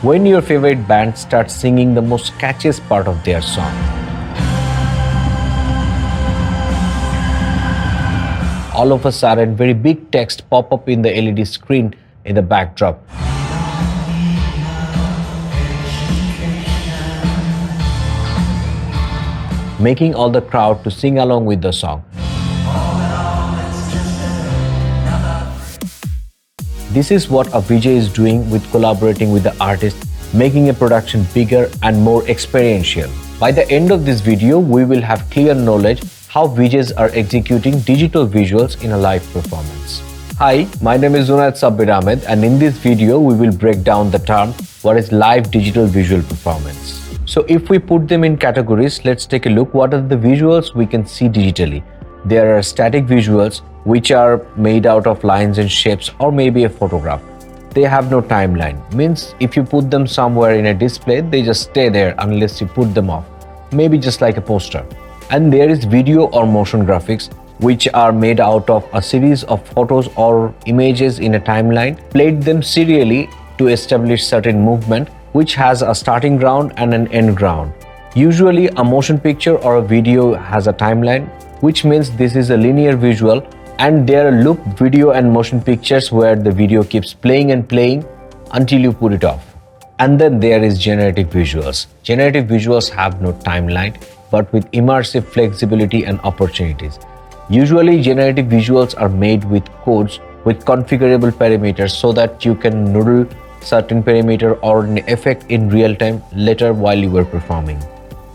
when your favorite band starts singing the most catchiest part of their song. All of a sudden, very big text pop up in the LED screen in the backdrop. Making all the crowd to sing along with the song. This is what a VJ is doing with collaborating with the artist, making a production bigger and more experiential. By the end of this video, we will have clear knowledge how VJs are executing digital visuals in a live performance. Hi, my name is Zunayed Sabbir Ahmed, and in this video, we will break down the term what is live digital visual performance. So if we put them in categories, let's take a look what are the visuals we can see digitally. There are static visuals which are made out of lines and shapes or maybe a photograph. They have no timeline, means if you put them somewhere in a display, they just stay there unless you put them off, maybe just like a poster. And there is video or motion graphics which are made out of a series of photos or images in a timeline, played them serially to establish certain movement which has a starting ground and an end ground. Usually a motion picture or a video has a timeline, which means this is a linear visual, and there are loop video and motion pictures where the video keeps playing and playing until you put it off. And then there is generative visuals. Generative visuals have no timeline, but with immersive flexibility and opportunities. Usually generative visuals are made with codes with configurable parameters so that you can noodle certain parameter or an effect in real time later while you were performing.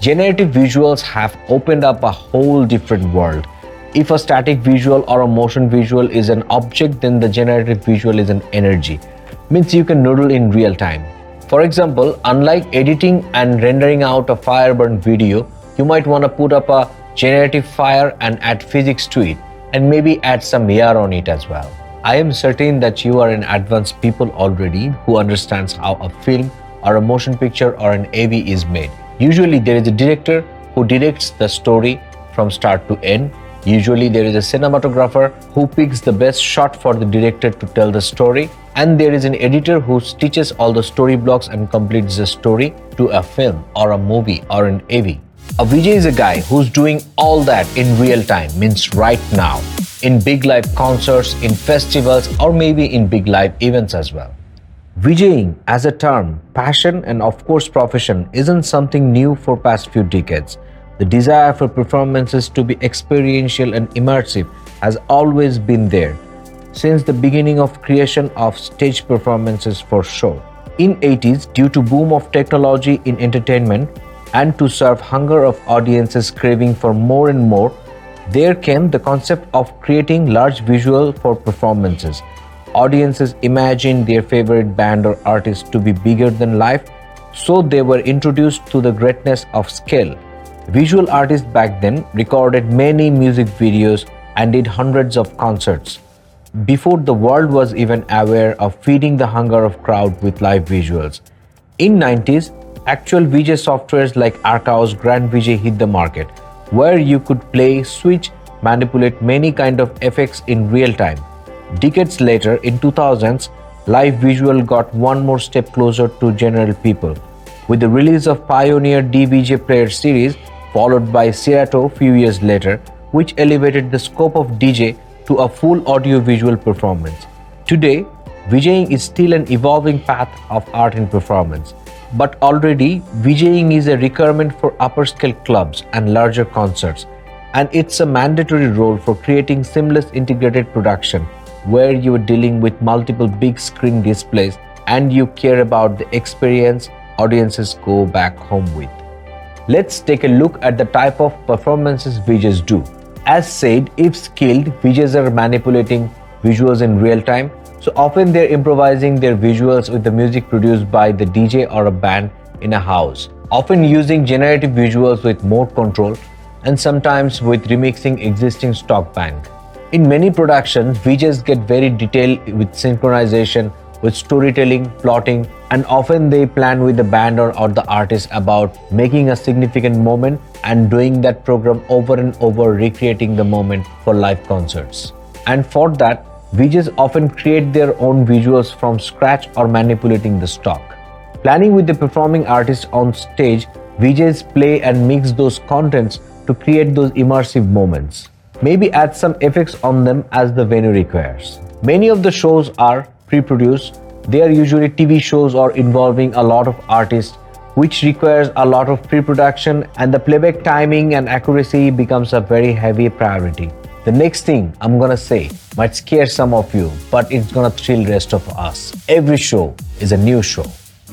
Generative visuals have opened up a whole different world. If a static visual or a motion visual is an object, then the generative visual is an energy. Means you can noodle in real time. For example, unlike editing and rendering out a fire burn video, you might want to put up a generative fire and add physics to it, and maybe add some air on it as well. I am certain that you are an advanced people already who understands how a film or a motion picture or an AV is made. Usually there is a director who directs the story from start to end. Usually there is a cinematographer who picks the best shot for the director to tell the story, and there is an editor who stitches all the story blocks and completes the story to a film or a movie or an AV. A VJ is a guy who's doing all that in real time, means right now, in big live concerts, in festivals, or maybe in big live events as well. VJing as a term, passion and of course profession isn't something new for past few decades. The desire for performances to be experiential and immersive has always been there, since the beginning of creation of stage performances for show. In 80s, due to boom of technology in entertainment and to serve hunger of audiences craving for more and more, there came the concept of creating large visual for performances. Audiences imagined their favorite band or artist to be bigger than life, so they were introduced to the greatness of scale. Visual artists back then recorded many music videos and did hundreds of concerts before the world was even aware of feeding the hunger of crowd with live visuals. In 90s, actual VJ softwares like Arcaos Grand VJ hit the market, where you could play, switch, manipulate many kind of effects in real time. Decades later, in 2000s, live visual got one more step closer to general people, with the release of Pioneer DVJ Player series, followed by Serato few years later, which elevated the scope of DJ to a full audio-visual performance. Today, VJing is still an evolving path of art and performance, but already VJing is a requirement for upper-scale clubs and larger concerts, and it's a mandatory role for creating seamless integrated production where you are dealing with multiple big screen displays and you care about the experience audiences go back home with. Let's take a look at the type of performances VJs do. As said, if skilled, VJs are manipulating visuals in real time, so often they're improvising their visuals with the music produced by the DJ or a band in a house, often using generative visuals with more control and sometimes with remixing existing stock bank. In many productions, VJs get very detailed with synchronization, with storytelling, plotting, and often they plan with the band or the artist about making a significant moment and doing that program over and over, recreating the moment for live concerts. And for that, VJs often create their own visuals from scratch or manipulating the stock. Planning with the performing artist on stage, VJs play and mix those contents to create those immersive moments. Maybe add some effects on them as the venue requires. Many of the shows are pre-produced. They are usually TV shows or involving a lot of artists, which requires a lot of pre-production, and the playback timing and accuracy becomes a very heavy priority. The next thing I'm gonna say might scare some of you, but it's gonna thrill rest of us. Every show is a new show.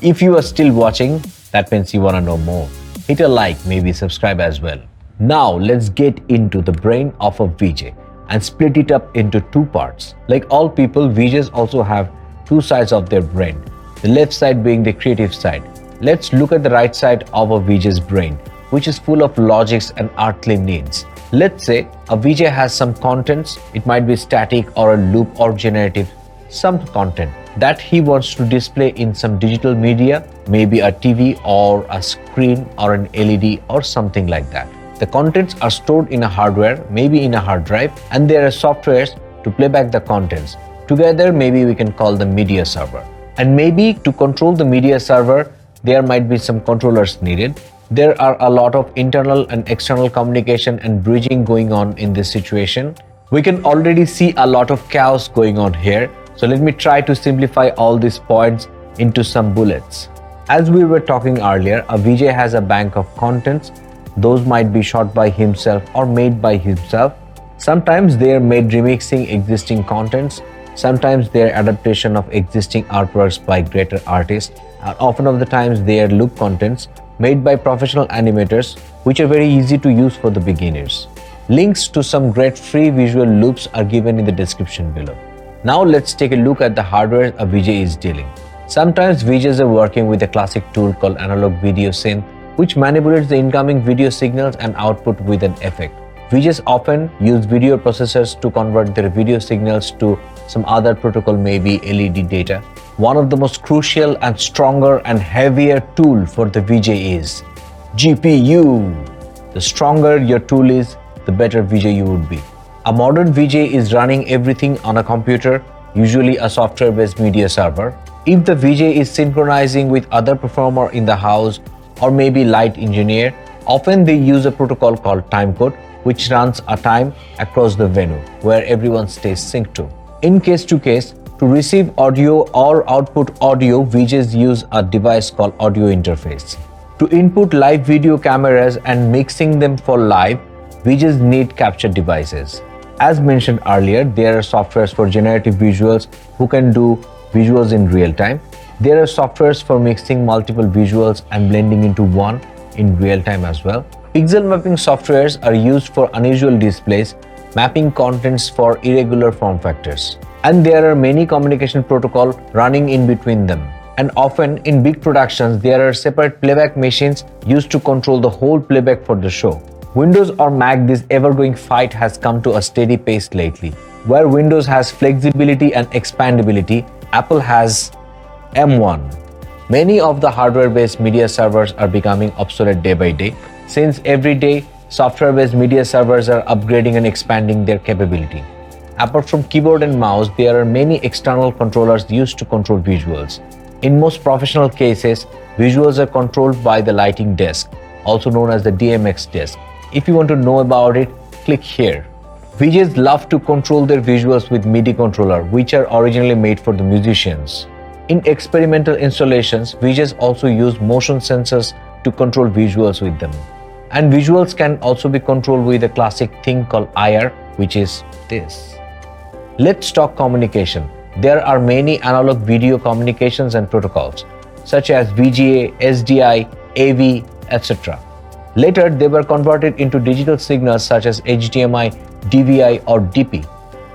If you are still watching, that means you wanna know more. Hit a like, maybe subscribe as well. Now let's get into the brain of a VJ and split it up into two parts. Like all people, VJs also have two sides of their brain, the left side being the creative side. Let's look at the right side of a VJ's brain, which is full of logics and earthly needs. Let's say a VJ has some contents, it might be static or a loop or generative, some content that he wants to display in some digital media, maybe a TV or a screen or an LED or something like that. The contents are stored in a hardware, maybe in a hard drive, and there are softwares to play back the contents. Together, maybe we can call them media server. And maybe to control the media server, there might be some controllers needed. There are a lot of internal and external communication and bridging going on in this situation. We can already see a lot of chaos going on here. So let me try to simplify all these points into some bullets. As we were talking earlier, a VJ has a bank of contents. Those might be shot by himself or made by himself. Sometimes they are made remixing existing contents. Sometimes they are adaptation of existing artworks by greater artists. And often of the times they are loop contents made by professional animators, which are very easy to use for the beginners. Links to some great free visual loops are given in the description below. Now let's take a look at the hardware a VJ is dealing. Sometimes VJs are working with a classic tool called analog video synth, which manipulates the incoming video signals and output with an effect. VJs often use video processors to convert their video signals to some other protocol, maybe LED data. One of the most crucial and stronger and heavier tool for the VJ is GPU. The stronger your tool is, the better VJ you would be. A modern VJ is running everything on a computer, usually a software-based media server. If the VJ is synchronizing with other performer in the house or maybe light engineer, often they use a protocol called timecode, which runs a time across the venue where everyone stays synced to. In case to case, to receive audio or output audio, VJs use a device called audio interface. To input live video cameras and mixing them for live, VJs need capture devices. As mentioned earlier, there are softwares for generative visuals who can do visuals in real time. There are softwares for mixing multiple visuals and blending into one in real time as well. Pixel mapping softwares are used for unusual displays, mapping contents for irregular form factors. And there are many communication protocols running in between them. And often in big productions, there are separate playback machines used to control the whole playback for the show. Windows or Mac, this ever-growing fight has come to a steady pace lately. Where Windows has flexibility and expandability, Apple has M1. Many of the hardware-based media servers are becoming obsolete day by day, since every day software-based media servers are upgrading and expanding their capability. Apart from keyboard and mouse, there are many external controllers used to control visuals. In most professional cases, visuals are controlled by the lighting desk, also known as the DMX desk. If you want to know about it, click here. VJs love to control their visuals with MIDI controller, which are originally made for the musicians. In experimental installations, VJs also use motion sensors to control visuals with them. And visuals can also be controlled with a classic thing called IR, which is this. Let's talk communication. There are many analog video communications and protocols, such as VGA, SDI, AV, etc. Later, they were converted into digital signals such as HDMI, DVI, or DP.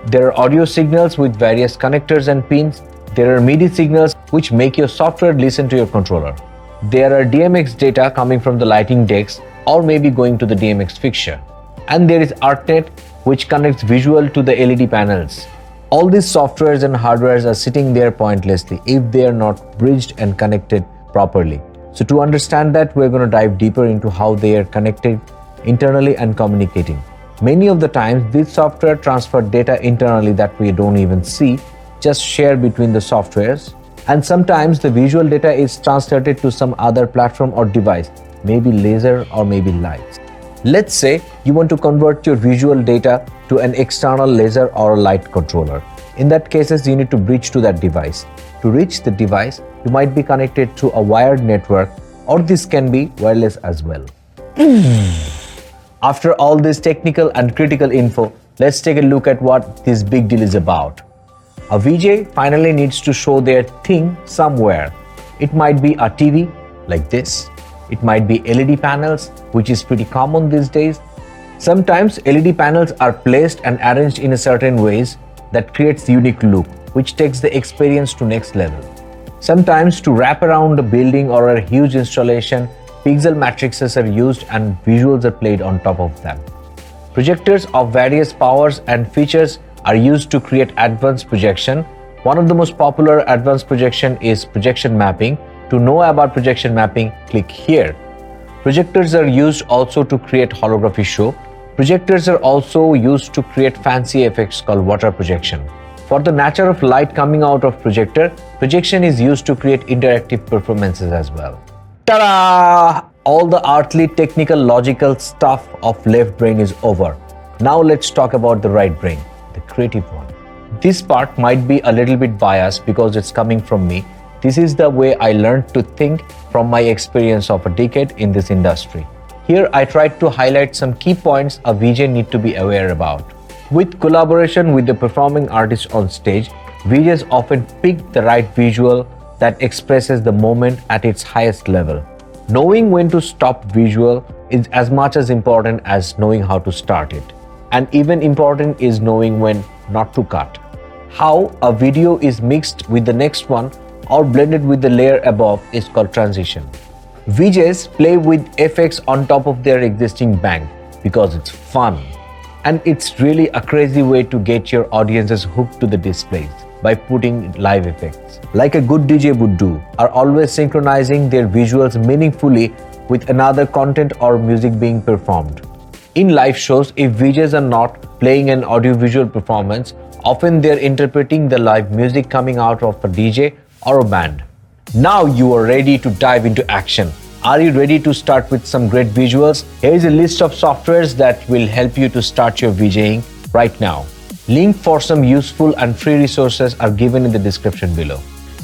There are audio signals with various connectors and pins. There are MIDI signals which make your software listen to your controller. There are DMX data coming from the lighting decks or maybe going to the DMX fixture. And there is ArtNet, which connects visual to the LED panels. All these softwares and hardwares are sitting there pointlessly if they are not bridged and connected properly. So to understand that, we're going to dive deeper into how they are connected internally and communicating. Many of the times, this software transfer data internally that we don't even see, just share between the softwares. And sometimes the visual data is translated to some other platform or device, maybe laser or maybe lights. Let's say you want to convert your visual data to an external laser or a light controller. In that cases, you need to bridge to that device. To reach the device, you might be connected to a wired network, or this can be wireless as well. After all this technical and critical info, let's take a look at what this big deal is about. A VJ finally needs to show their thing somewhere. It might be a TV like this. It might be LED panels, which is pretty common these days. Sometimes LED panels are placed and arranged in a certain ways that creates unique look, which takes the experience to next level. Sometimes to wrap around a building or a huge installation, pixel matrices are used and visuals are played on top of them. Projectors of various powers and features are used to create advanced projection. One of the most popular advanced projection is projection mapping. To know about projection mapping, click here. Projectors are used also to create holography show. Projectors are also used to create fancy effects called water projection. For the nature of light coming out of projector, projection is used to create interactive performances as well. Ta-da! All the earthly, technical, logical stuff of left brain is over. Now let's talk about the right brain, the creative one. This part might be a little bit biased because it's coming from me. This is the way I learned to think from my experience of a decade in this industry. Here I tried to highlight some key points a VJ need to be aware about. With collaboration with the performing artist on stage, VJs often pick the right visual that expresses the moment at its highest level. Knowing when to stop visual is as much as important as knowing how to start it. And even important is knowing when not to cut. How a video is mixed with the next one or blended with the layer above is called transition. VJs play with effects on top of their existing bank because it's fun. And it's really a crazy way to get your audiences hooked to the displays by putting live effects. Like a good DJ would do, are always synchronizing their visuals meaningfully with another content or music being performed. In live shows, if VJs are not playing an audiovisual performance, often they're interpreting the live music coming out of a DJ or a band. Now you are ready to dive into action. Are you ready to start with some great visuals? Here is a list of softwares that will help you to start your VJing right now. Link for some useful and free resources are given in the description below.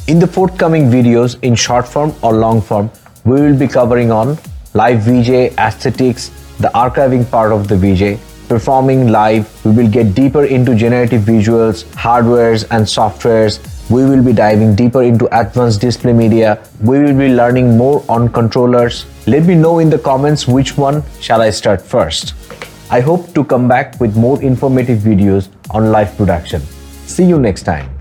In the forthcoming videos in short form or long form, we will be covering on live VJ, aesthetics, the archiving part of the VJ, performing live. We will get deeper into generative visuals, hardwares and softwares. We will be diving deeper into advanced display media. We will be learning more on controllers. Let me know in the comments which one shall I start first. I hope to come back with more informative videos on live production. See you next time.